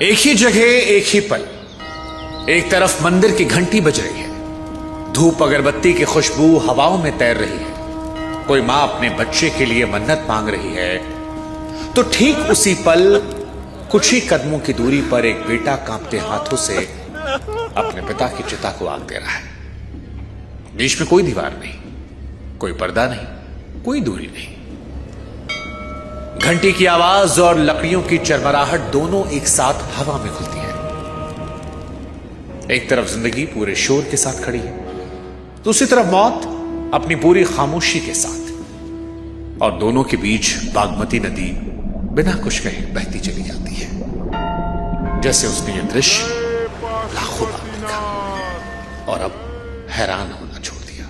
एक ही जगह एक ही पल, एक तरफ मंदिर की घंटी बज रही है, धूप अगरबत्ती की खुशबू हवाओं में तैर रही है, कोई मां अपने बच्चे के लिए मन्नत मांग रही है, तो ठीक उसी पल कुछ ही कदमों की दूरी पर एक बेटा कांपते हाथों से अपने पिता की चिता को आग दे रहा है। बीच में कोई दीवार नहीं, कोई पर्दा नहीं, कोई दूरी नहीं। घंटी की आवाज और लकड़ियों की चरमराहट दोनों एक साथ हवा में खुलती है। एक तरफ जिंदगी पूरे शोर के साथ खड़ी है, दूसरी तरफ मौत अपनी पूरी खामोशी के साथ, और दोनों के बीच बागमती नदी बिना कुछ कहे बहती चली जाती है। जैसे उसने यह दृश्य लाखों बार देखा और अब हैरान होना छोड़ दिया।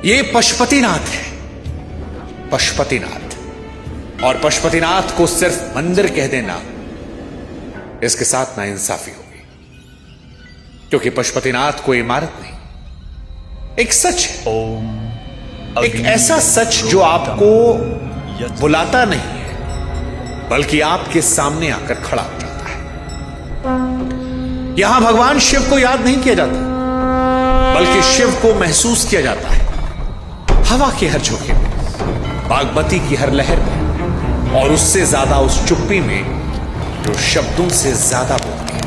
यह पशुपतिनाथ है, पशुपतिनाथ। और पशुपतिनाथ को सिर्फ मंदिर कह देना, इसके साथ नाइंसाफी होगी, क्योंकि पशुपतिनाथ कोई इमारत नहीं, एक सच है। एक ऐसा सच जो आपको बुलाता नहीं है, बल्कि आपके सामने आकर खड़ा हो जाता है। यहां भगवान शिव को याद नहीं किया जाता, बल्कि शिव को महसूस किया जाता है। हवा के हर झोंके में, बागमती की हर लहर में, और उससे ज्यादा उस चुप्पी में जो शब्दों से ज्यादा बोलती है।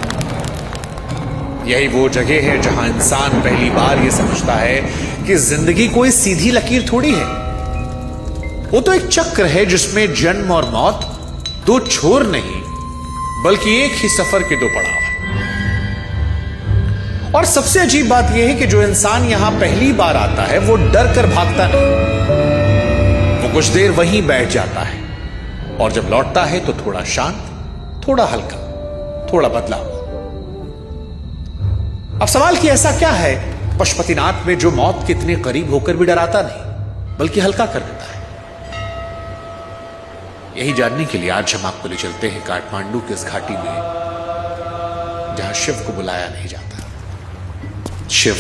यही वो जगह है जहां इंसान पहली बार यह समझता है कि जिंदगी कोई सीधी लकीर थोड़ी है। वो तो एक चक्र है जिसमें जन्म और मौत दो छोर नहीं, बल्कि एक ही सफर के दो पड़ाव है। और सबसे अजीब बात यह है कि जो इंसान यहां पहली बार आता है वो डर कर भागता नहीं, वो कुछ देर वहीं बैठ जाता है, और जब लौटता है तो थोड़ा शांत, थोड़ा हल्का, थोड़ा बदलाव। अब सवाल कि ऐसा क्या है पशुपतिनाथ में जो मौत के इतने करीब होकर भी डराता नहीं, बल्कि हल्का कर देता है? यही जानने के लिए आज हम आपको ले चलते हैं काठमांडू की इस घाटी में, जहां शिव को बुलाया नहीं जाता, शिव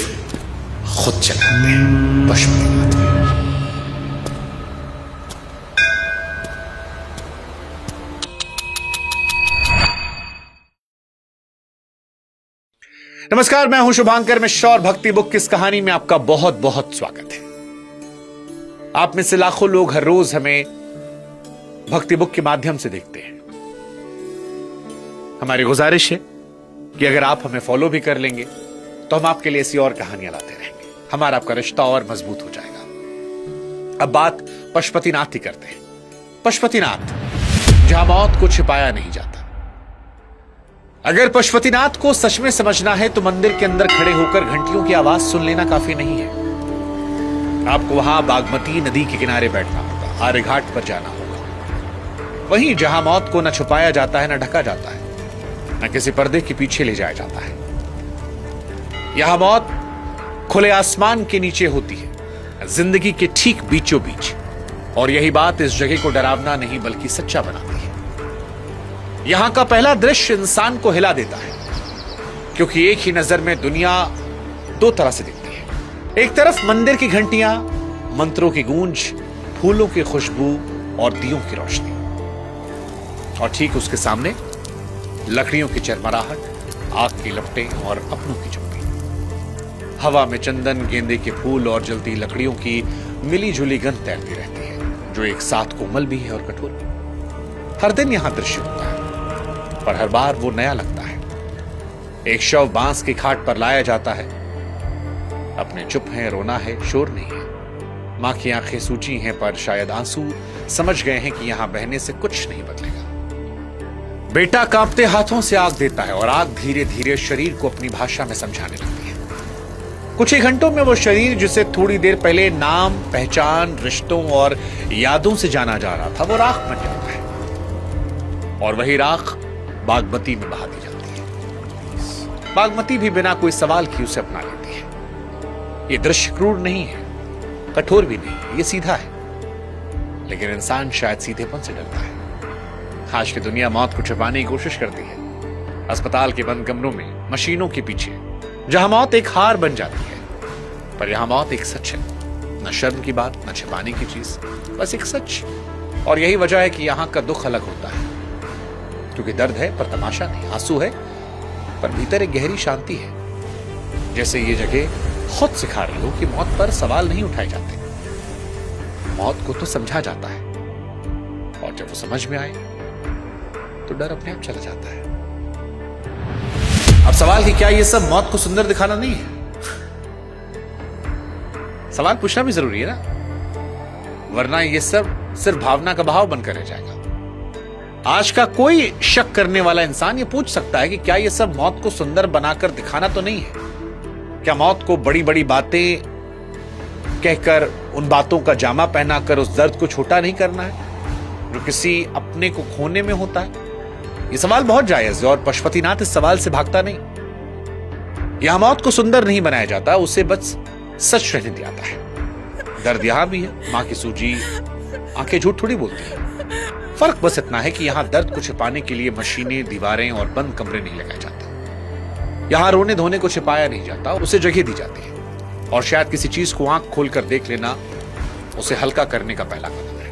खुद चलाते हैं पशुपतिनाथ में। नमस्कार, मैं हूं शुभांकर मिश्रा और भक्ति बुक की इस कहानी में आपका बहुत बहुत स्वागत है। आप में से लाखों लोग हर रोज हमें भक्ति बुक के माध्यम से देखते हैं। हमारी गुजारिश है कि अगर आप हमें फॉलो भी कर लेंगे तो हम आपके लिए ऐसी और कहानियां लाते रहेंगे, हमारा आपका रिश्ता और मजबूत हो जाएगा। अब बात पशुपतिनाथ की करते हैं। पशुपतिनाथ, जहां मौत को छिपाया नहीं जाता। अगर पशुपतिनाथ को सच में समझना है तो मंदिर के अंदर खड़े होकर घंटियों की आवाज सुन लेना काफी नहीं है। आपको वहां बागमती नदी के किनारे बैठना होगा, आर्यघाट पर जाना होगा, वहीं जहां मौत को न छुपाया जाता है, न ढका जाता है, न किसी पर्दे के पीछे ले जाया जाता है। यहां मौत खुले आसमान के नीचे होती है, जिंदगी के ठीक बीचों बीच, और यही बात इस जगह को डरावना नहीं बल्कि सच्चा बनाती है। यहां का पहला दृश्य इंसान को हिला देता है, क्योंकि एक ही नजर में दुनिया दो तरह से दिखती है। एक तरफ मंदिर की घंटियां, मंत्रों की गूंज, फूलों की खुशबू और दियों की रोशनी, और ठीक उसके सामने लकड़ियों की चरमराहट, आग की लपटें और अपनों की चुप्पी। हवा में चंदन, गेंदे के फूल और जलती लकड़ियों की मिली जुली गंध तैरती रहती है, जो एक साथ कोमल भी है और कठोर भी। हर दिन यहां दृश्य होता है, पर हर बार वो नया लगता है। एक शव बांस की खाट पर लाया जाता है, अपने चुप है, रोना है, शोर नहीं है। मां की आंखें सूजी हैं, पर शायद आंसू समझ गए हैं कि यहां बहने से कुछ नहीं बदलेगा। बेटा कांपते हाथों से आग देता है, और आग धीरे धीरे शरीर को अपनी भाषा में समझाने लगती है। कुछ ही घंटों में वो शरीर जिसे थोड़ी देर पहले नाम, पहचान, रिश्तों और यादों से जाना जा रहा था, वो राख बन जाता है, और वही राख बागमती में बहा दी जाती है। बागमती भी बिना कोई सवाल किए उसे अपना लेती है। यह दृश्य क्रूर नहीं है, कठोर भी नहीं, यह सीधा है। लेकिन इंसान शायद सीधेपन से डरता है। आज की दुनिया मौत को छिपाने की कोशिश करती है, अस्पताल के बंद कमरों में, मशीनों के पीछे, जहां मौत एक हार बन जाती है। पर यहां मौत एक सच है, न शर्म की बात, न छिपाने की चीज, बस एक सच। और यही वजह है कि यहां का दुख अलग होता है। क्योंकि दर्द है पर तमाशा नहीं, आंसू है पर भीतर एक गहरी शांति है। जैसे ये जगह खुद सिखा रही हो कि मौत पर सवाल नहीं उठाए जाते, मौत को तो समझा जाता है, और जब वो समझ में आए तो डर अपने आप चला जाता है। अब सवाल कि क्या ये सब मौत को सुंदर दिखाना नहीं है? सवाल पूछना भी जरूरी है ना, वरना ये सब सिर्फ भावना का बहाव बनकर रह जाएगा। आज का कोई शक करने वाला इंसान ये पूछ सकता है कि क्या ये सब मौत को सुंदर बनाकर दिखाना तो नहीं है? क्या मौत को बड़ी बड़ी बातें कहकर, उन बातों का जामा पहनाकर उस दर्द को छोटा नहीं करना है जो किसी अपने को खोने में होता है? ये सवाल बहुत जायज है और पशुपतिनाथ इस सवाल से भागता नहीं। यहां मौत को सुंदर नहीं बनाया जाता, उसे बस सच रहने दिया जाता है। दर्द यहां भी है, मां की सूजी आंखें झूठ थोड़ी बोलती है। फर्क बस इतना है कि यहां दर्द को छिपाने के लिए मशीनें, दीवारें और बंद कमरे नहीं लगाए जाते। यहां रोने धोने को छिपाया नहीं जाता, उसे जगह दी जाती है। और शायद किसी चीज को आंख खोलकर देख लेना उसे हल्का करने का पहला कदम है।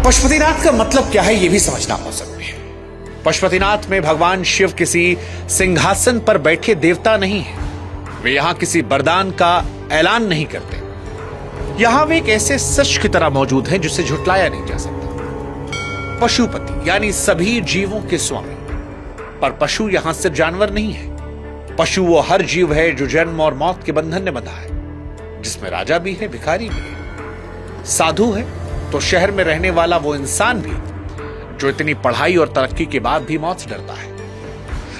पशुपतिनाथ का मतलब क्या है, यह भी समझना आवश्यक है। पशुपतिनाथ में भगवान शिव किसी सिंहासन पर बैठे देवता नहीं है। वे यहां किसी वरदान का ऐलान नहीं करते। यहां वे एक ऐसे सच की तरह मौजूद हैं जिसे झुटलाया नहीं जा सकता। पशुपति यानी सभी जीवों के स्वामी। पर पशु यहां सिर्फ जानवर नहीं है। पशु वो हर जीव है जो जन्म और मौत के बंधन में बंधा है, जिसमें राजा भी है, भिखारी भी है, साधु है तो शहर में रहने वाला वो इंसान भी जो इतनी पढ़ाई और तरक्की के बाद भी मौत से डरता है।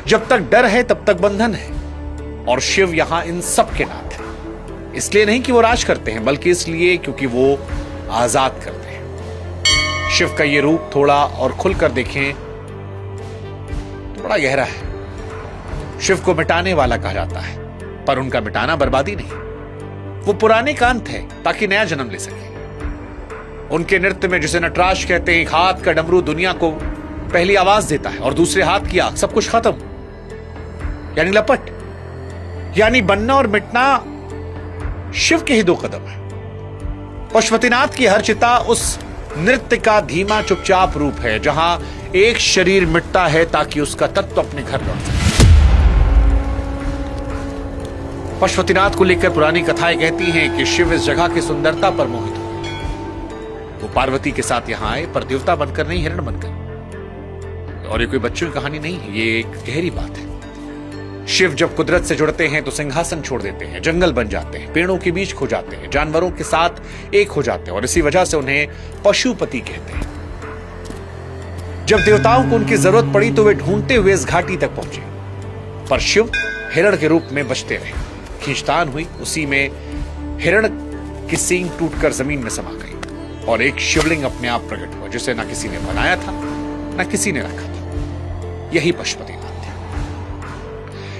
जब तक डर है तब तक बंधन है। और शिव यहां इन सब के नाथ है। इसलिए नहीं कि वो राज करते हैं, बल्कि इसलिए क्योंकि वो आजाद करते हैं। शिव का ये रूप थोड़ा और खुलकर देखें तो बड़ा गहरा है। शिव को मिटाने वाला कहा जाता है, पर उनका मिटाना बर्बादी नहीं, वो पुराने का अंत है ताकि नया जन्म ले सके। उनके नृत्य में, जिसे नटराज कहते हैं, एक हाथ का डमरू दुनिया को पहली आवाज देता है और दूसरे हाथ की आग, सब कुछ खत्म, यानी लपट, यानी बनना और मिटना शिव के ही दो कदम है। पशुपतिनाथ की हर चिता उस नृत्य का धीमा चुपचाप रूप है, जहां एक शरीर मिटता है ताकि उसका तत्व अपने घर लौट सके। पशुपतिनाथ को लेकर पुरानी कथाएं कहती हैं कि शिव इस जगह की सुंदरता पर मोहित हुए। वो पार्वती के साथ यहां आए, पर देवता बनकर नहीं, हिरण बनकर। और ये कोई बच्चों की कहानी नहीं है, ये एक गहरी बात है। शिव जब कुदरत से जुड़ते हैं तो सिंहासन छोड़ देते हैं, जंगल बन जाते हैं, पेड़ों के बीच खो जाते हैं, जानवरों के साथ एक हो जाते हैं, और इसी वजह से उन्हें पशुपति कहते हैं। जब देवताओं को उनकी जरूरत पड़ी तो वे ढूंढते हुए इस घाटी तक पहुंचे, पर शिव हिरण के रूप में बचते रहे। खींचतान हुई, उसी में हिरण की सींग टूटकर जमीन में समा गई और एक शिवलिंग अपने आप प्रकट हुआ, जिसे ना किसी ने बनाया था ना किसी ने रखा था। यही पशुपतिनाथ थे।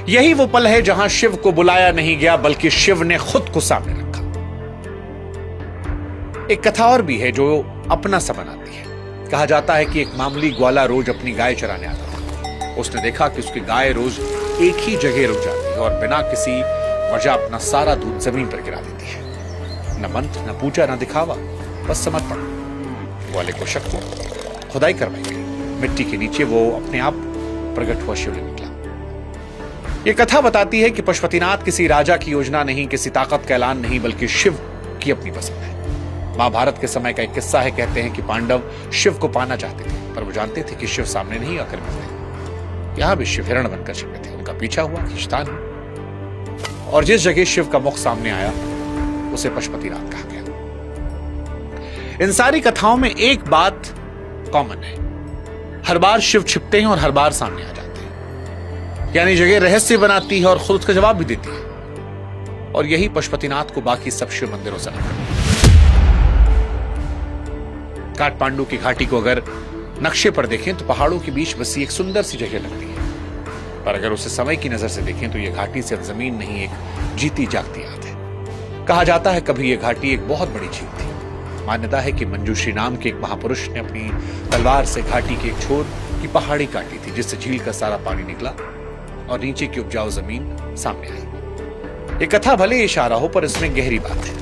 यही वो पल है जहां शिव को बुलाया नहीं गया, बल्कि शिव ने खुद को सामने रखा। एक कथा और भी है जो अपना सा बनाती है। कहा जाता है कि एक मामूली ग्वाला रोज अपनी गाय चराने आता था। उसने देखा कि उसकी गाय रोज एक ही जगह रुक जाती है और बिना किसी वजह अपना सारा दूध जमीन पर गिरा देती है। न मंत्र, न पूजा, न दिखावा, बस समर्पण। ग्वाले को शक हुआ, खुदाई करवाई गई। मिट्टी के नीचे वो अपने आप प्रकट हुआ शिवलिंग निकला। ये कथा बताती है कि पशुपतिनाथ किसी राजा की योजना नहीं, किसी ताकत का ऐलान नहीं, बल्कि शिव की अपनी पसंद है। महाभारत के समय का एक किस्सा है। कहते हैं कि पांडव शिव को पाना चाहते थे, पर वो जानते थे कि शिव सामने नहीं आकर मिलते। यहां भी शिव हिरण बनकर छिपे थे। उनका पीछा हुआ, खींचतान हुआ, और जिस जगह शिव का मुख सामने आया उसे पशुपतिनाथ कहा गया। इन सारी कथाओं में एक बात कॉमन है, हर बार शिव छिपते हैं और हर बार सामने आ जाते हैं, यानी जगह रहस्य बनाती है और खुद उसका जवाब भी देती है। और यही पशुपतिनाथ को बाकी सब शिव मंदिरों से अलग करता है। काठमांडू की घाटी को अगर नक्शे पर देखें तो पहाड़ों के बीच बसी एक सुंदर सी जगह लगती है, पर अगर उसे समय की नजर से देखें तो यह घाटी सिर्फ जमीन नहीं, एक जीती जागती याद है। कहा जाता है कभी यह घाटी एक बहुत बड़ी झील थी। मान्यता है कि मंजूश्री नाम के एक महापुरुष ने अपनी तलवार से घाटी के एक छोर की पहाड़ी काटी थी, जिससे झील का सारा पानी निकला और नीचे की उपजाऊ जमीन सामने आई। ये कथा भले इशारा हो, पर इसमें गहरी बात है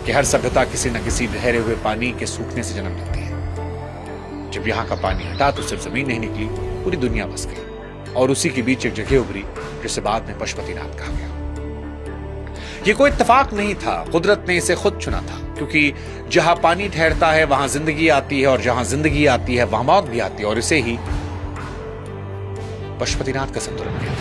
कि हर सभ्यता किसी न किसी ठहरे हुए पानी के सूखने से जन्म लेती है। जब यहाँ का पानी हटा तो सिर्फ जमीन नहीं निकली, पूरी दुनिया बस गई और उसी के बीच एक जगह उभरी जिसे बाद में पशुपतिनाथ कहा गया। ये कोई इत्तेफाक नहीं था, कुदरत ने इसे खुद चुना था, क्योंकि जहां पानी ठहरता है वहां जिंदगी आती है और जहां जिंदगी आती है वहां मौत भी आती है और इसे ही पशुपतिनाथ का संतुलन कहते हैं।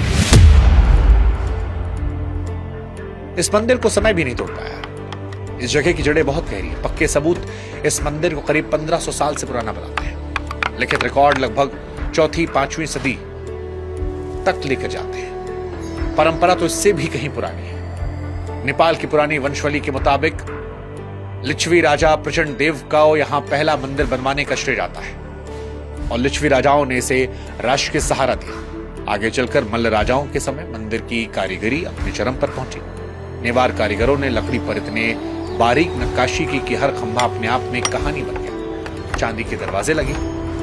इस मंदिर को समय भी नहीं तोड़ पाया। इस जगह की जड़ें बहुत गहरी हैं। पक्के सबूत इस मंदिर को करीब 1500 साल से पुराना बताते हैं। लिखित रिकॉर्ड लगभग 4वीं-5वीं सदी तक लेकर जाते हैं। परंपरा तो इससे भी कहीं पुरानी है। नेपाल की पुरानी वंशावली के मुताबिक लिच्छवी राजा प्रचंड देव का यहां पहला मंदिर बनवाने का श्रेय जाता है और लिच्छवी राजाओं ने इसे राष्ट्र के सहारा दिया। आगे चलकर मल्ल राजाओं के समय मंदिर की कारीगरी अपने चरम पर पहुंची। नेवार कारीगरों ने लकड़ी पर इतने बारीक नक्काशी की कि हर खंभा अपने आप में एक कहानी बन गया। चांदी के दरवाजे लगे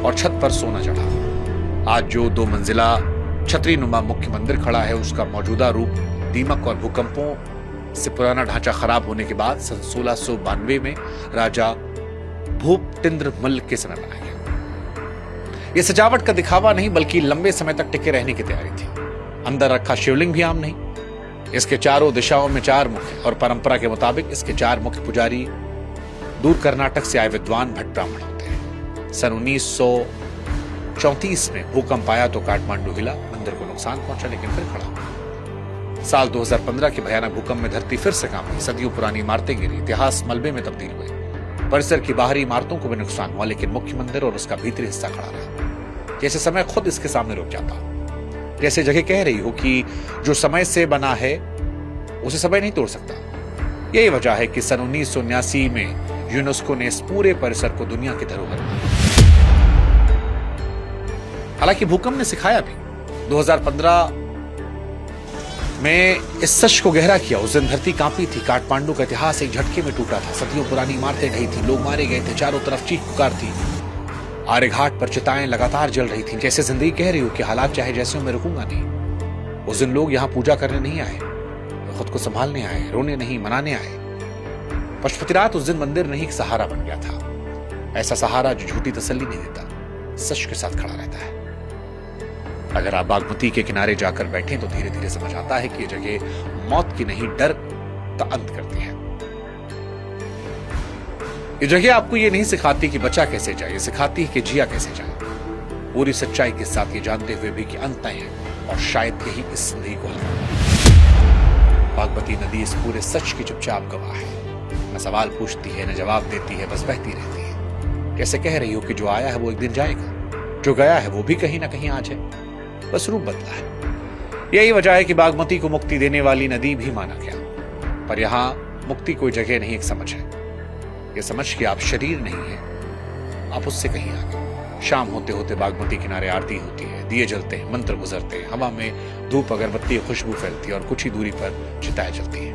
और छत पर सोना चढ़ा। आज जो 2 मंजिला छतरी नुमा मुख्य मंदिर खड़ा है उसका मौजूदा रूप दीमक और भूकंपों से पुराना ढांचा खराब होने के बाद सन 1692 में राजा भूपतिंद्र मल्ल के समय बनाया गया। यह सजावट का दिखावा नहीं बल्कि लंबे समय तक टिके रहने की तैयारी थी। अंदर रखा शिवलिंग भी आम नहीं। इसके चारों दिशाओं में 4 मुख और परंपरा के मुताबिक इसके 4 मुख्य पुजारी दूर कर्नाटक से आए विद्वान भट्ट ब्राह्मण होते हैं। सन 1934 में भूकंप आया तो काठमांडू हिला, मंदिर को नुकसान पहुंचा लेकिन फिर खड़ा। साल 2015 के भयानक भूकंप में धरती फिर से कांपी। सदियों पुरानी इमारतें गिरी, इतिहास मलबे में तब्दील हुए। परिसर की बाहरी इमारतों को भी नुकसान हुआ लेकिन मुख्य मंदिर और उसका भीतरी हिस्सा खड़ा रहा। जैसे समय खुद इसके सामने रुक जाता, जैसे जगह कह रही हो कि जो समय से बना है उसे समय नहीं तोड़ सकता। यही वजह है कि सन 1979 में यूनेस्को ने इस पूरे परिसर को दुनिया की धरोहर माना। हालांकि भूकंप ने सिखाया भी। 2015 में इस सच को गहरा किया। उस दिन धरती कांपी थी। काठमांडू का इतिहास एक झटके में टूटा था। सदियों पुरानी इमारतें ढही थी, लोग मारे गए थे, चारों तरफ चीख पुकार थी। आर्यघाट पर चिताएं लगातार जल रही थी। जैसे जिंदगी कह रही हो कि हालात चाहे जैसे हो मैं रुकूंगा नहीं। उस दिन लोग यहां पूजा करने नहीं आए, खुद को संभालने आए, रोने नहीं मनाने आए। पशुपतिनाथ उस दिन मंदिर नहीं एक सहारा बन गया था। ऐसा सहारा जो झूठी तसल्ली नहीं देता, सच के साथ खड़ा रहता है। अगर आप बागमती के किनारे जाकर बैठें तो धीरे धीरे समझ आता है कि यह जगह मौत की नहीं डर का अंत करती है। ये जगह आपको ये नहीं सिखाती कि बचा कैसे जाए, ये सिखाती है कि जिया कैसे जाए, पूरी सच्चाई के साथ ये जानते हुए भी कि अंत तय है और शायद यही इस जिंदगी को हल करना। बागमती नदी इस पूरे सच की चुपचाप गवाह है। न सवाल पूछती है, न जवाब देती है, बस बहती रहती है। कैसे कह रही हो कि जो आया है वो एक दिन जाएगा, जो गया है वो भी कहीं ना कहीं आज है, बस रूप बदला है। यही वजह है कि बागमती को मुक्ति देने वाली नदी भी माना गया। पर यहां मुक्ति कोई जगह नहीं, एक समझ है। यह समझ कि आप शरीर नहीं है, आप उससे कहीं आगे। शाम होते होते बागमती किनारे आरती होती है, दिए जलते हैं, मंत्र गुजरते हैं, हवा में धूप अगरबत्ती खुशबू फैलती है और कुछ ही दूरी पर चिताएं जलती है।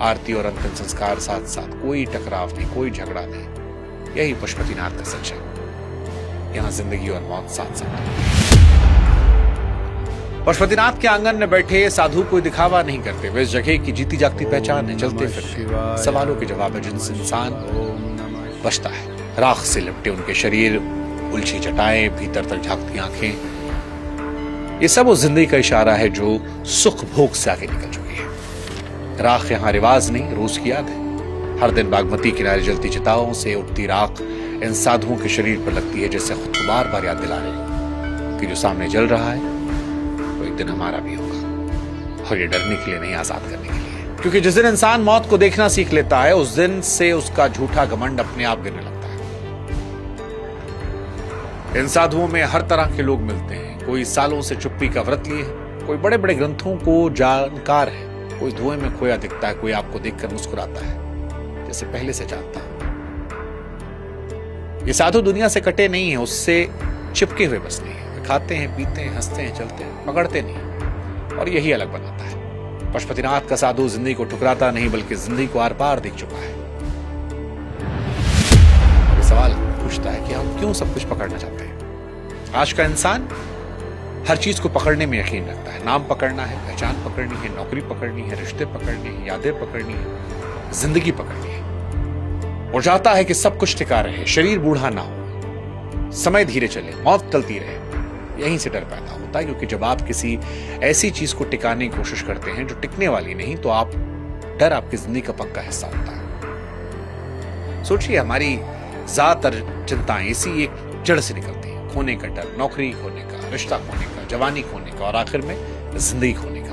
आरती और अंतिम संस्कार साथ साथ, कोई टकराव नहीं, कोई झगड़ा नहीं। यही पशुपतिनाथ का सच है। यहां जिंदगी और मौत साथ साथ। पशुपतिनाथ के आंगन में बैठे साधु कोई दिखावा नहीं करते। वे इस जगह की जीती जागती पहचान है, चलते फिरते सवालों के जवाब है जिनसे इंसान बचता है। राख से लिपटे उनके शरीर, उलझी जटाएं, भीतर तक झांकती आंखें, ये सब उस जिंदगी का इशारा है जो सुख भोग से आगे निकल चुकी है। राख यहां रिवाज नहीं, रोज की याद है। हर दिन बागमती किनारे जलती चिताओं से उठती राख इन साधुओं के शरीर पर लगती है, जैसे खुद को बार बार याद दिला रही कि जो सामने जल रहा है वो एक दिन हमारा भी होगा। और ये डरने के लिए नहीं, आजाद करने के लिए। क्योंकि जिस दिन इंसान मौत को देखना सीख लेता है उस दिन से उसका झूठा घमंड अपने आप गिरने लगता है। इन साधुओं में हर तरह के लोग मिलते हैं। कोई सालों से चुप्पी का व्रत लिए है, कोई बड़े बड़े ग्रंथों को जानकार है, कोई धुएं में खोया दिखता है, कोई आपको देखकर मुस्कुराता है जैसे पहले से जानता। ये साधु दुनिया से कटे नहीं है, उससे चिपके हुए बस नहीं है। वे खाते हैं, पीते हैं, हंसते हैं, चलते हैं, पकड़ते नहीं, और यही अलग बनाता है। पशुपतिनाथ का साधु जिंदगी को ठुकराता नहीं बल्कि जिंदगी को आर पार देख चुका है। ये सवाल पूछता है कि हम क्यों सब कुछ पकड़ना चाहते हैं। आज का इंसान हर चीज को पकड़ने में यकीन रखता है। नाम पकड़ना है, पहचान पकड़नी है, नौकरी पकड़नी है, रिश्ते पकड़ने हैं, यादें पकड़नी है, जिंदगी पकड़नी है। और चाहता है कि सब कुछ टिका रहे, शरीर बूढ़ा ना हो, समय धीरे चले, मौत टलती रहे, यहीं से डर पैदा होता है। क्योंकि जब आप किसी ऐसी चीज को टिकाने की कोशिश करते हैं जो टिकने वाली नहीं, तो डर आपकी जिंदगी का पक्का हिस्सा होता है। सोचिए, हमारी ज्यादातर चिंताएं इसी एक जड़ से निकलती है। खोने का डर, नौकरी खोने का, रिश्ता खोने का, जवानी खोने का और आखिर में जिंदगी खोने का।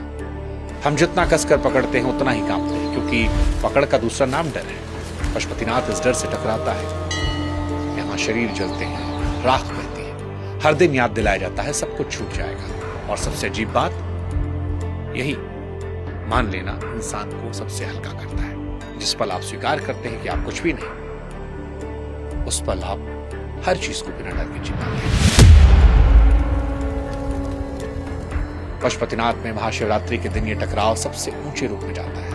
हम जितना कसकर पकड़ते हैं उतना ही कांपते हैं, क्योंकि पकड़ का दूसरा नाम डर है। पशुपतिनाथ इस डर से टकराता है। यहाँ शरीर जलते हैं, राख बहती है, हर दिन याद दिलाया जाता है सब कुछ छूट जाएगा। और सबसे अजीब बात यही, मान लेना इंसान को सबसे हल्का करता है। जिस पल आप स्वीकार करते हैं कि आप कुछ भी नहीं, उस पल आप हर चीज को बिना डर के जी पाते हैं। पशुपतिनाथ में महाशिवरात्रि के दिन यह टकराव सबसे ऊंचे रूप में जाता है।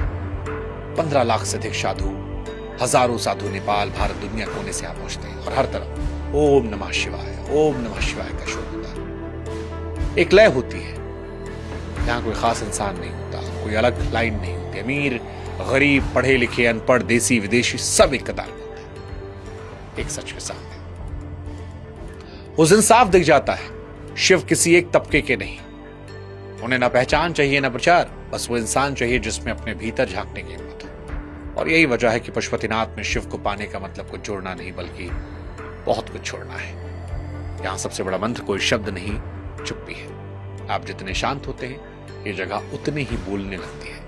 15 लाख से अधिक साधु, हजारों साधु नेपाल, भारत, दुनिया कोने से यहाँ पहुंचते हैं और हर तरफ ओम नमः शिवाय, ओम नमः शिवाय का शोर होता है। एक लय होती है, यहाँ कोई खास इंसान नहीं होता, कोई अलग लाइन नहीं होती। अमीर, गरीब, पढ़े लिखे, अनपढ़, देसी विदेशी, सब एक कतार में होते हैं, एक सच के सामने। उस दिन साफ दिख जाता है, शिव किसी एक तबके के नहीं। उन्हें ना पहचान चाहिए ना प्रचार, बस वो इंसान चाहिए जिसमें अपने भीतर झांकने की हिम्मत हो। और यही वजह है कि पशुपतिनाथ में शिव को पाने का मतलब कुछ जोड़ना नहीं, बल्कि बहुत कुछ छोड़ना है। यहां सबसे बड़ा मंत्र कोई शब्द नहीं, चुप्पी है। आप जितने शांत होते हैं, ये जगह उतने ही बोलने लगती है।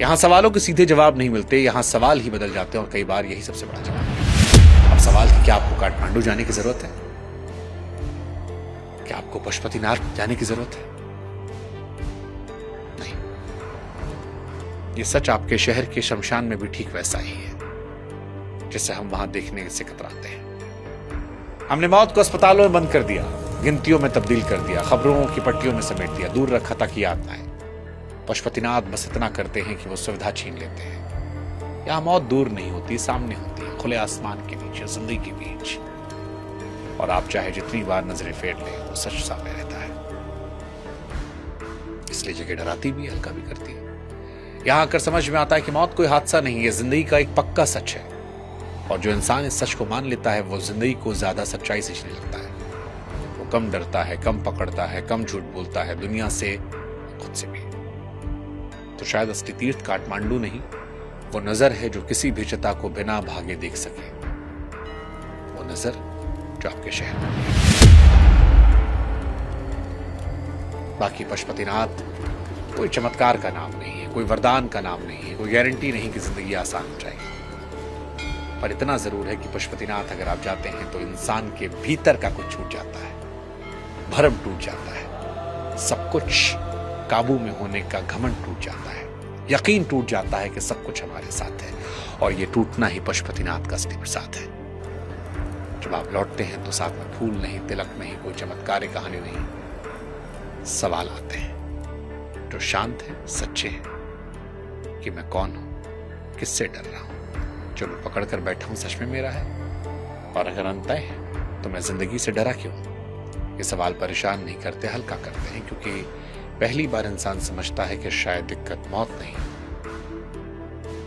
यहां सवालों के सीधे जवाब नहीं मिलते, यहां सवाल ही बदल जाते हैं। और कई बार यही सबसे बड़ा जवाब है। अब सवाल है, क्या आपको काठमांडू जाने की जरूरत है? क्या आपको पशुपतिनाथ जाने की जरूरत है? नहीं। ये सच आपके शहर के शमशान में भी ठीक वैसा ही है, जिसे हम वहां देखने से कतराते हैं। हमने मौत को अस्पतालों में बंद कर दिया, गिनतियों में तब्दील कर दिया, खबरों की पट्टियों में समेट दिया, दूर रखा ताकि याद ना आए। पशुपतिनाथ बस इतना करते हैं कि वो सुविधा छीन लेते हैं। यहां मौत दूर नहीं होती, सामने होती है, खुले आसमान के नीचे, जिंदगी के बीच। और आप चाहे जितनी बार नजरें फेर लें, वो सच सामने रहता है। इसलिए जगह डराती भी, हल्का भी करती है। यहां आकर समझ में आता है कि मौत कोई हादसा नहीं है, जिंदगी का एक पक्का सच है। और जो इंसान इस सच को मान लेता है, वो जिंदगी को ज्यादा सच्चाई से जीने लगता है। वो कम डरता है, कम पकड़ता है, कम झूठ बोलता है, दुनिया से, खुद से भी। तो शायद असली तीर्थ काठमांडू नहीं, वो नजर है जो किसी भी चिता को बिना भागे देख सके। वो नजर जो आपके शहर में है। बाकी पशुपतिनाथ कोई चमत्कार का नाम नहीं है, कोई वरदान का नाम नहीं है, कोई गारंटी नहीं कि जिंदगी आसान हो जाएगी। पर इतना जरूर है कि पशुपतिनाथ अगर आप जाते हैं तो इंसान के भीतर का कुछ छूट जाता है, भरम टूट जाता है, सब कुछ काबू में होने का घमंड टूट जाता है, यकीन टूट जाता है कि सब कुछ हमारे साथ है। और ये टूटना ही पशुपतिनाथ का असली प्रसाद है। जब आप लौटते हैं तो साथ में फूल नहीं, तिलक नहीं, कोई चमत्कारी कहानी नहीं, सवाल आते हैं जो शांत है, सच्चे हैं कि मैं कौन हूं, किससे डर रहा हूं, जो मैं पकड़ कर बैठा हूं सच में मेरा है, और अगर अंतः है तो मैं जिंदगी से डरा क्यों? ये सवाल परेशान नहीं करते, हल्का करते हैं, क्योंकि पहली बार इंसान समझता है कि शायद दिक्कत मौत नहीं,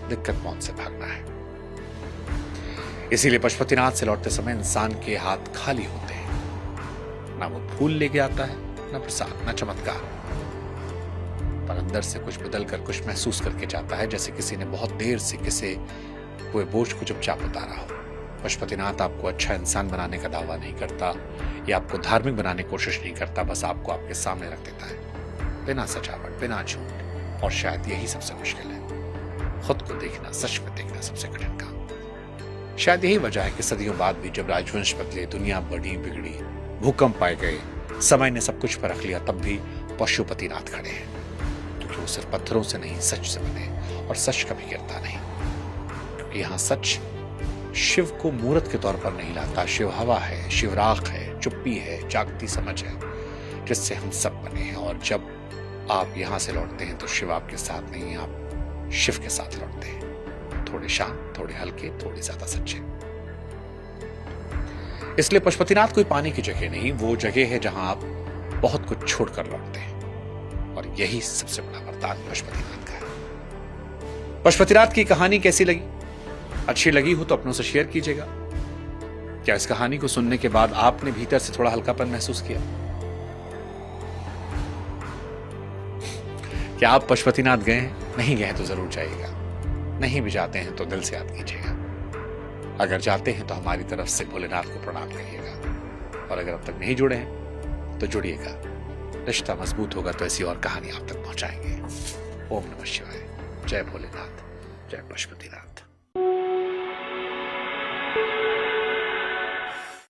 दिक्कत मौत से भागना है। इसीलिए पशुपतिनाथ से लौटते समय इंसान के हाथ खाली होते हैं। ना वो फूल लेके आता है, ना प्रसाद, ना चमत्कार, पर अंदर से कुछ बदल कर, कुछ महसूस करके जाता है, जैसे किसी ने बहुत देर से किसी कोई बोझ को चुपचाप उतारा हो। पशुपतिनाथ आपको अच्छा इंसान बनाने का दावा नहीं करता, या आपको धार्मिक बनाने की कोशिश नहीं करता, बस आपको आपके सामने रख देता है, बिना सजावट, बिना झूठ। और शायद यही सबसे मुश्किल है, खुद को देखना, सच में देखना सबसे कठिन काम। शायद यही वजह है कि सदियों बाद भी जब राजवंश बदले, दुनिया बढ़ी बिगड़ी, भूकंप पाए गए, समय ने सब कुछ परख लिया, तब भी पशुपतिनाथ खड़े हैं। क्योंकि वो सिर्फ पत्थरों से नहीं, सच से बने, और सच कभी गिरता नहीं। क्योंकि यहां सच शिव को मूर्त के तौर पर नहीं लाता। शिव हवा है, शिव राख है, चुप्पी है, जागती समझ है, जिससे हम सब बने हैं। और जब आप यहां से लौटते हैं तो शिव आपके साथ नहीं, आप शिव के साथ लौटते हैं। थोड़े शांत, थोड़े हल्के, थोड़े ज्यादा सच्चे। इसलिए पशुपतिनाथ कोई पाने की जगह नहीं, वो जगह है जहां आप बहुत कुछ छोड़कर लौटते हैं। और यही सबसे बड़ा वरदान पशुपतिनाथ का है। पशुपतिनाथ की कहानी कैसी लगी? अच्छी लगी हो तो अपनों से शेयर कीजिएगा। क्या इस कहानी को सुनने के बाद आपने भीतर से थोड़ा हल्कापन महसूस किया? क्या आप पशुपतिनाथ गए हैं? नहीं गए तो जरूर जाइएगा, नहीं भी जाते हैं तो दिल से याद कीजिएगा। अगर जाते हैं तो हमारी तरफ से भोलेनाथ को प्रणाम करिएगा, और अगर अब तक नहीं जुड़े हैं तो जुड़िएगा। रिश्ता मजबूत होगा तो ऐसी और कहानी आप तक पहुंचाएंगे। ओम नमः शिवाय। जय भोलेनाथ, जय पशुपतिनाथ।